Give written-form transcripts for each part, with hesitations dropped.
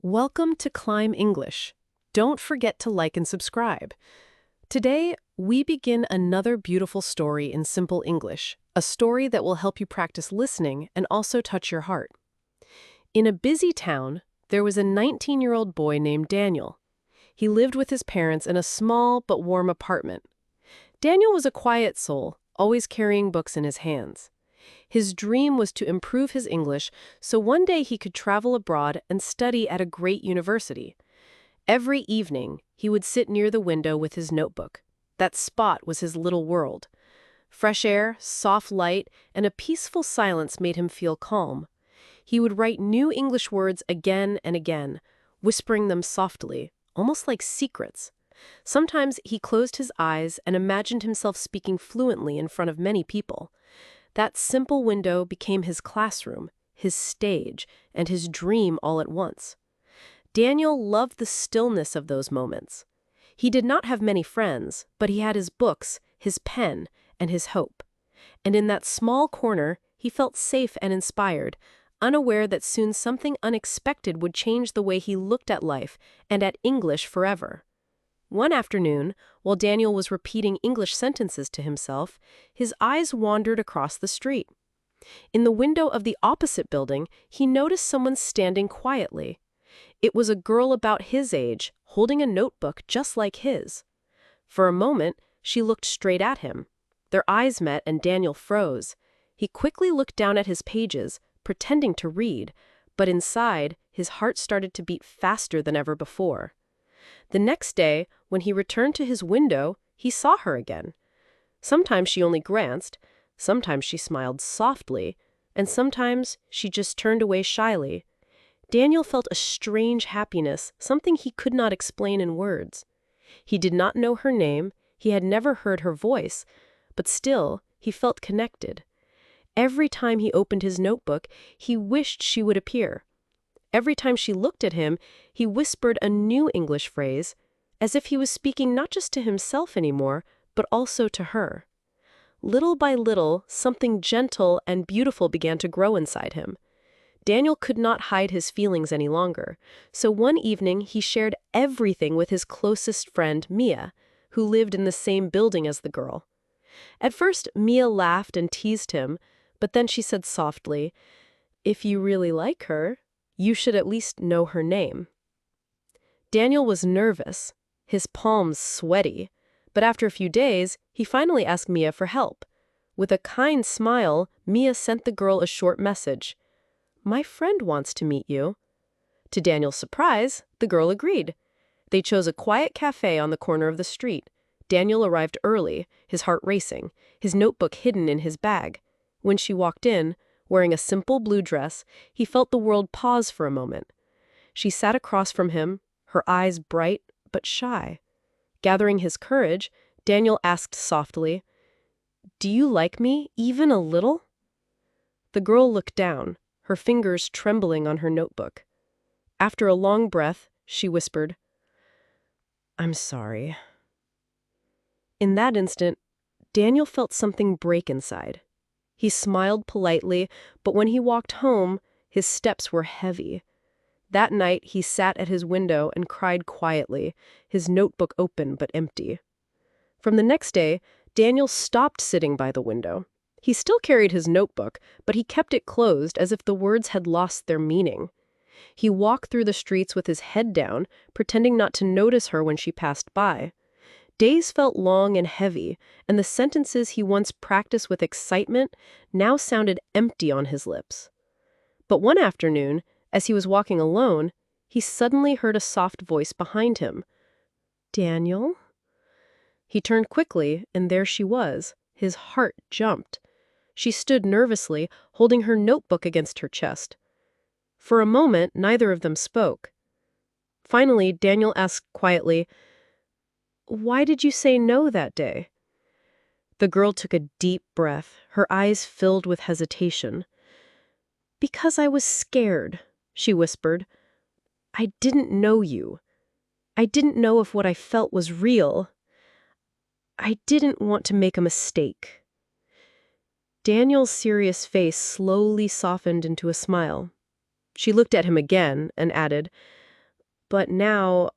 Welcome to Climb English. Don't forget to like and subscribe. Today, we begin another beautiful story in simple English, a story that will help you practice listening and also touch your heart. In a busy town, there was a 19-year-old boy named Daniel. He lived with his parents in a small but warm apartment. Daniel was a quiet soul, always carrying books in his hands. His dream was to improve his English so one day he could travel abroad and study at a great university. Every evening, he would sit near the window with his notebook. That spot was his little world. Fresh air, soft light, and a peaceful silence made him feel calm. He would write new English words again and again, whispering them softly, almost like secrets. Sometimes he closed his eyes and imagined himself speaking fluently in front of many people. That simple window became his classroom, his stage, and his dream all at once. Daniel loved the stillness of those moments. He did not have many friends, but he had his books, his pen, and his hope. And in that small corner, he felt safe and inspired, unaware that soon something unexpected would change the way he looked at life and at English forever. One afternoon, while Daniel was repeating English sentences to himself, his eyes wandered across the street. In the window of the opposite building, he noticed someone standing quietly. It was a girl about his age, holding a notebook just like his. For a moment, she looked straight at him. Their eyes met and Daniel froze. He quickly looked down at his pages, pretending to read, but inside, his heart started to beat faster than ever before. The next day, when he returned to his window, he saw her again. Sometimes she only glanced, sometimes she smiled softly, and sometimes she just turned away shyly. Daniel felt a strange happiness, something he could not explain in words. He did not know her name, he had never heard her voice, but still, he felt connected. Every time he opened his notebook, he wished she would appear. Every time she looked at him, he whispered a new English phrase, as if he was speaking not just to himself anymore, but also to her. Little by little, something gentle and beautiful began to grow inside him. Daniel could not hide his feelings any longer, so one evening he shared everything with his closest friend, Mia, who lived in the same building as the girl. At first, Mia laughed and teased him, but then she said softly, "If you really like her, you should at least know her name." Daniel was nervous, his palms sweaty, but after a few days, he finally asked Mia for help. With a kind smile, Mia sent the girl a short message. "My friend wants to meet you." To Daniel's surprise, the girl agreed. They chose a quiet cafe on the corner of the street. Daniel arrived early, his heart racing, his notebook hidden in his bag. When she walked in, wearing a simple blue dress, he felt the world pause for a moment. She sat across from him, her eyes bright but shy. Gathering his courage, Daniel asked softly, "Do you like me, even a little?" The girl looked down, her fingers trembling on her notebook. After a long breath, she whispered, "I'm sorry." In that instant, Daniel felt something break inside. He smiled politely, but when he walked home, his steps were heavy. That night, he sat at his window and cried quietly, his notebook open but empty. From the next day, Daniel stopped sitting by the window. He still carried his notebook, but he kept it closed as if the words had lost their meaning. He walked through the streets with his head down, pretending not to notice her when she passed by. Days felt long and heavy, and the sentences he once practiced with excitement now sounded empty on his lips. But one afternoon, as he was walking alone, he suddenly heard a soft voice behind him. "Daniel?" He turned quickly, and there she was. His heart jumped. She stood nervously, holding her notebook against her chest. For a moment, neither of them spoke. Finally, Daniel asked quietly, "Why did you say no that day?" The girl took a deep breath, her eyes filled with hesitation. "Because I was scared," she whispered. "I didn't know you. I didn't know if what I felt was real. I didn't want to make a mistake." Daniel's serious face slowly softened into a smile. She looked at him again and added, but now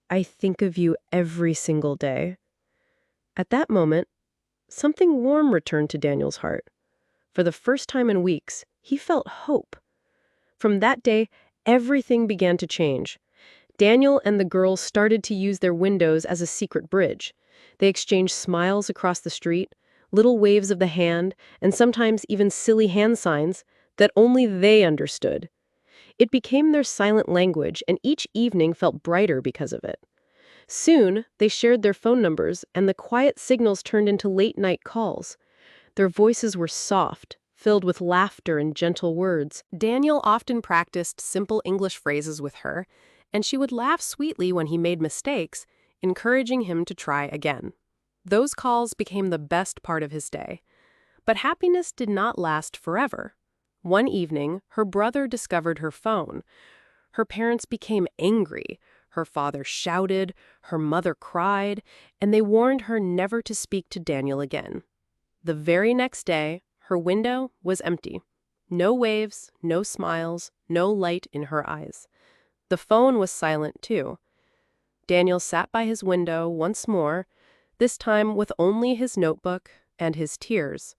I think of you every single day." At that moment, something warm returned to Daniel's heart. For the first time in weeks, he felt hope. From that day, everything began to change. Daniel and the girls started to use their windows as a secret bridge. They exchanged smiles across the street, little waves of the hand, and sometimes even silly hand signs that only they understood. It became their silent language, and each evening felt brighter because of it. Soon, they shared their phone numbers, and the quiet signals turned into late-night calls. Their voices were soft, filled with laughter and gentle words. Daniel often practiced simple English phrases with her, and she would laugh sweetly when he made mistakes, encouraging him to try again. Those calls became the best part of his day. But happiness did not last forever. One evening, her brother discovered her phone. Her parents became angry. Her father shouted, her mother cried, and they warned her never to speak to Daniel again. The very next day, her window was empty. No waves, no smiles, no light in her eyes. The phone was silent too. Daniel sat by his window once more, this time with only his notebook and his tears.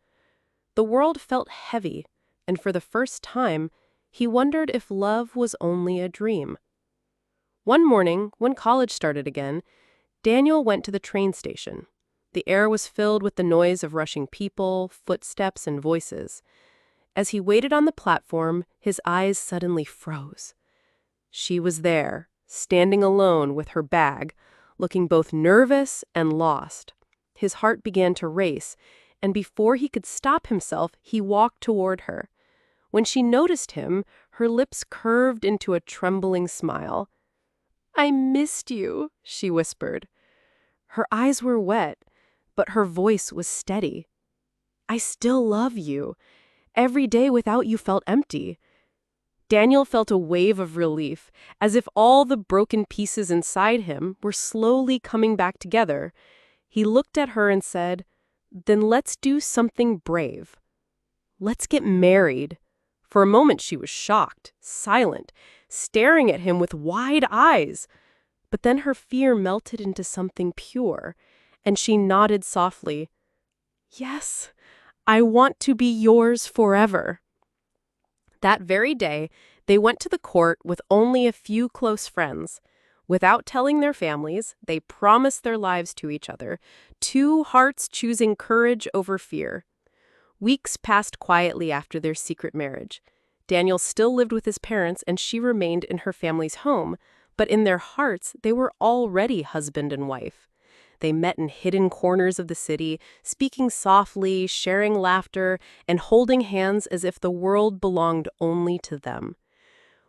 The world felt heavy, and for the first time, he wondered if love was only a dream. One morning, when college started again, Daniel went to the train station. The air was filled with the noise of rushing people, footsteps, and voices. As he waited on the platform, his eyes suddenly froze. She was there, standing alone with her bag, looking both nervous and lost. His heart began to race, and before he could stop himself, he walked toward her. When she noticed him, her lips curved into a trembling smile. "I missed you," she whispered. Her eyes were wet, but her voice was steady. "I still love you. Every day without you felt empty." Daniel felt a wave of relief, as if all the broken pieces inside him were slowly coming back together. He looked at her and said, "Then let's do something brave. Let's get married." For a moment she was shocked, silent, staring at him with wide eyes. But then her fear melted into something pure, and she nodded softly. "Yes, I want to be yours forever." That very day, they went to the court with only a few close friends. Without telling their families, they promised their lives to each other, two hearts choosing courage over fear. Weeks passed quietly after their secret marriage. Daniel still lived with his parents, and she remained in her family's home, but in their hearts, they were already husband and wife. They met in hidden corners of the city, speaking softly, sharing laughter, and holding hands as if the world belonged only to them.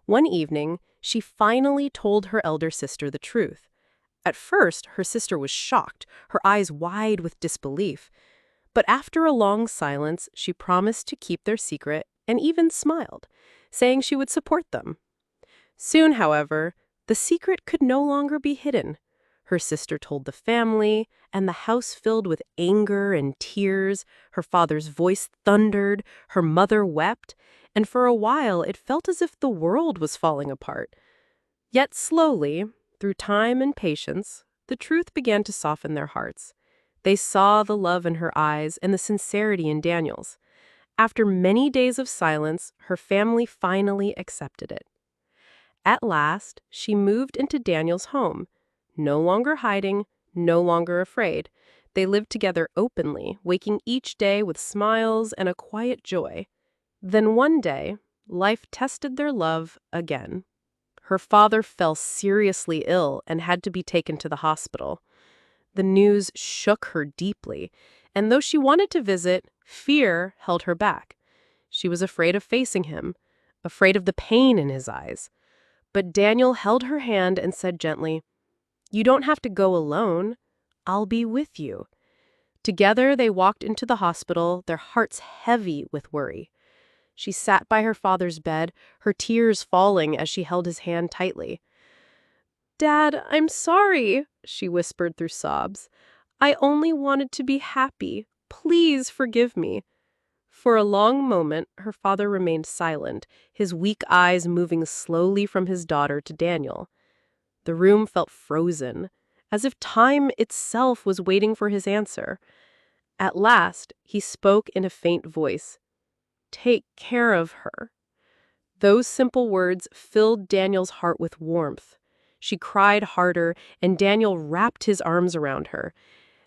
One evening, she finally told her elder sister the truth. At first, her sister was shocked, her eyes wide with disbelief. But after a long silence, she promised to keep their secret and even smiled, saying she would support them. Soon, however, the secret could no longer be hidden. Her sister told the family, and the house filled with anger and tears. Her father's voice thundered, her mother wept, and for a while it felt as if the world was falling apart. Yet slowly, through time and patience, the truth began to soften their hearts. They saw the love in her eyes and the sincerity in Daniel's. After many days of silence, her family finally accepted it. At last, she moved into Daniel's home. No longer hiding, no longer afraid. They lived together openly, waking each day with smiles and a quiet joy. Then one day, life tested their love again. Her father fell seriously ill and had to be taken to the hospital. The news shook her deeply, and though she wanted to visit, fear held her back. She was afraid of facing him, afraid of the pain in his eyes. But Daniel held her hand and said gently, "You don't have to go alone. I'll be with you." Together they walked into the hospital, their hearts heavy with worry. She sat by her father's bed, her tears falling as she held his hand tightly. "Dad, I'm sorry," she whispered through sobs. "I only wanted to be happy. Please forgive me." For a long moment, her father remained silent, his weak eyes moving slowly from his daughter to Daniel. The room felt frozen, as if time itself was waiting for his answer. At last, he spoke in a faint voice. "Take care of her." Those simple words filled Daniel's heart with warmth. She cried harder, and Daniel wrapped his arms around her.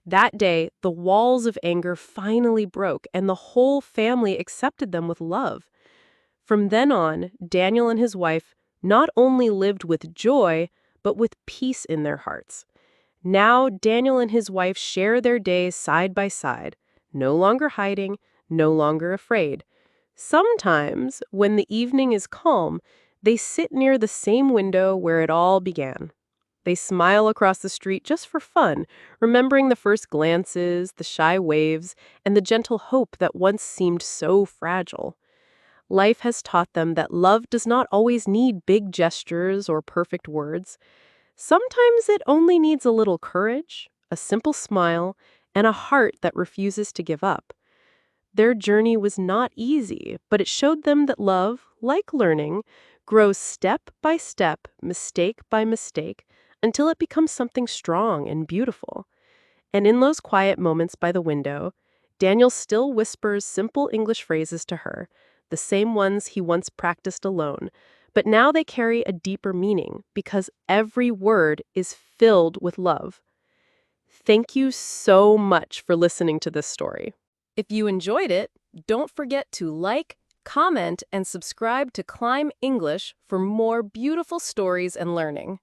That day, the walls of anger finally broke, and the whole family accepted them with love. From then on, Daniel and his wife not only lived with joy, but with peace in their hearts. Now, Daniel and his wife share their days side by side, no longer hiding, no longer afraid. Sometimes, when the evening is calm, they sit near the same window where it all began. They smile across the street just for fun, remembering the first glances, the shy waves, and the gentle hope that once seemed so fragile. Life has taught them that love does not always need big gestures or perfect words. Sometimes it only needs a little courage, a simple smile, and a heart that refuses to give up. Their journey was not easy, but it showed them that love, like learning, grows step by step, mistake by mistake, until it becomes something strong and beautiful. And in those quiet moments by the window, Daniel still whispers simple English phrases to her, the same ones he once practiced alone, but now they carry a deeper meaning because every word is filled with love. Thank you so much for listening to this story. If you enjoyed it, don't forget to like, comment, and subscribe to Climb English for more beautiful stories and learning.